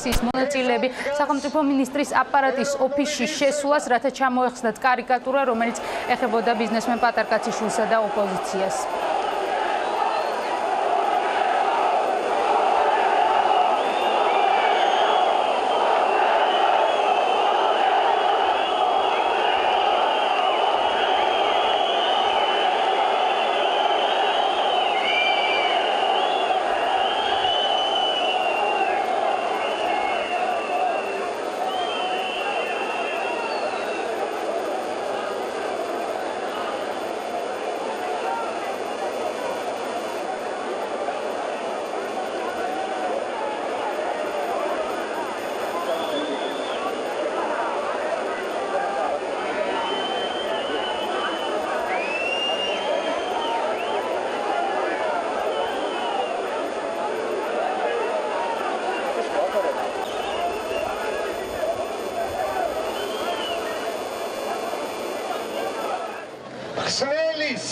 კომისიის მონაწილეები სახელმწიფო მინისტრის აპარატის ოფისში შესვლას, რათა ჩამოეხსნათ კარიკატურა, რომელიც ეხებოდა ბიზნესმენ პატარკაციშვილსა და ოპოზიციას. ხსნელის,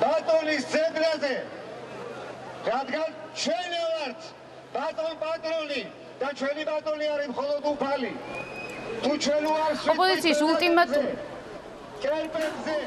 ბატონის ძებრაზე, რადგან ჩვენი ვართ ბატონი და ჩვენი ბატონი არის მხოლოდ უფალი. თუ ჩვენ უარს ოპოზიციის ულტიმატუმი კერპებზე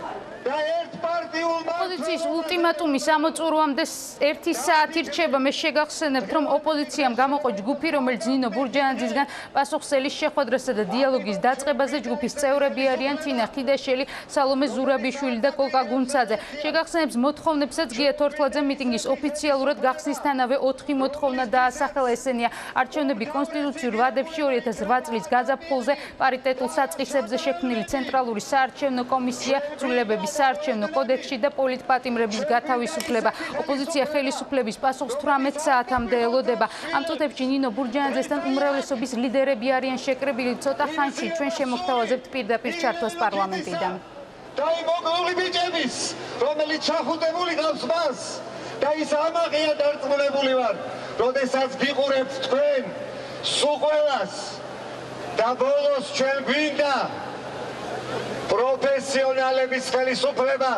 და ერთ პარტიულმა ოპოზიციის ულტიმატუმის ამოწურვამდე 1 საათი რჩება. მე შეგახსენებთ, რომ ოპოზიციამ გამოყო ჯგუფი, რომელიც ნინო ბურჯანაძისგან პასუხსელის შეხვედრასა და დიალოგის დაწყებაზე ჯგუფის წევრები არიან თინა ხიდაშელი, სალომე ზურაბიშვილი და კოკა გუნცაძე. შეგახსენებს მოთხოვნებსაც გია თორთლაძე მიტინგის ოფიციალურად გახსნისთანავე 4 მოთხოვნა დაასახელა. ესენია არჩევნები კონსტიტუციურ ვადებში 2008 წლის გაზაფხულზე, პარიტეტულ საწყისებზე შექმნილი ცენტრალური საარჩევნო კომისია, ცვლილებების საარჩევნო კოდექსში და პოლიტპატიმრების გათავისუფლება. ოპოზიცია ხელისუფლების პასუხს 18 საათამდე ელოდება. ამ წუთებში ნინო ბურჯანაძესთან უმრავლესობის ლიდერები არიან შეკრებილი. ცოტა ხანში ჩვენ შემოგთავაზებთ პირდაპირ ჩართვას პარლამენტიდან. და იმ მოგლული ბიჭების, რომელიც ჩახუტებული გავს მას და ის ამაღია დარწმუნებული ვარ, როდესაც გიყურებთ თქვენ სულ ყველას და ბოლოს ჩვენ გვინდა პროფესიონალების ხელისუფლება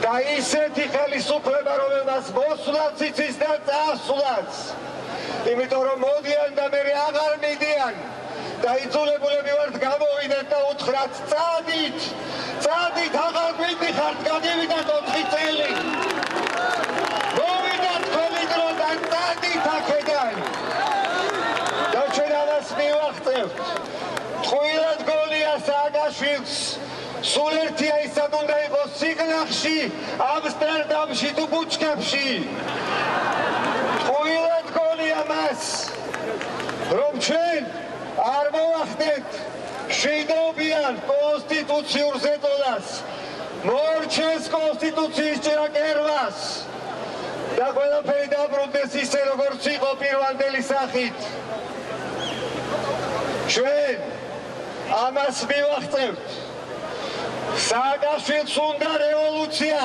და ისეთი ხელისუფლება, რომელმაც მოსვლაც იცის და წასვლაც. იმიტომ რომ მოდიან და მე აღარ მიდიან და იძულებულები ვართ გამოვიდეთ და უთხრათ წადით, აღარ გვიდიხართ, გადივიდათ 4 წელი. მოვიდათ თქვენი დრო და წადით აქედან. და ჩვენ ამას მივახცევთ. ტყუილად გონია სააკაშვილს, სულ ერთია ისად უნდა იყოს სიგნახში, ამსტერდამში თუ ბუჩქებში. ტყუილად გონია მას, რომ ჩვენ არ მოვახდეთ მშვიდობიან კონსტიტუციურ ზედოლას, მორჩეს კონსტიტუციის ჭრაკერვას და ყველაფერი დაბრუნდეს ისე, როგორც იყო პირვანდელი სახით. ჩვენ ამას მივახცევთ. სააკაშვილს უნდა რევოლუცია,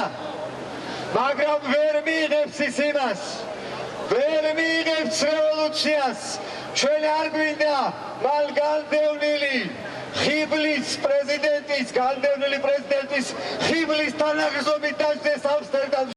მაგრამ ვერ მიიღებს ის იმას, ვერ მიიღებს რევოლუციას. ჩვენ არ გვინდა მან განდევნილი ხიბლის პრეზიდენტის, განდევნილი პრეზიდენტის ხიბლის თანაგზნობით დაждდეს ამსტერდამში.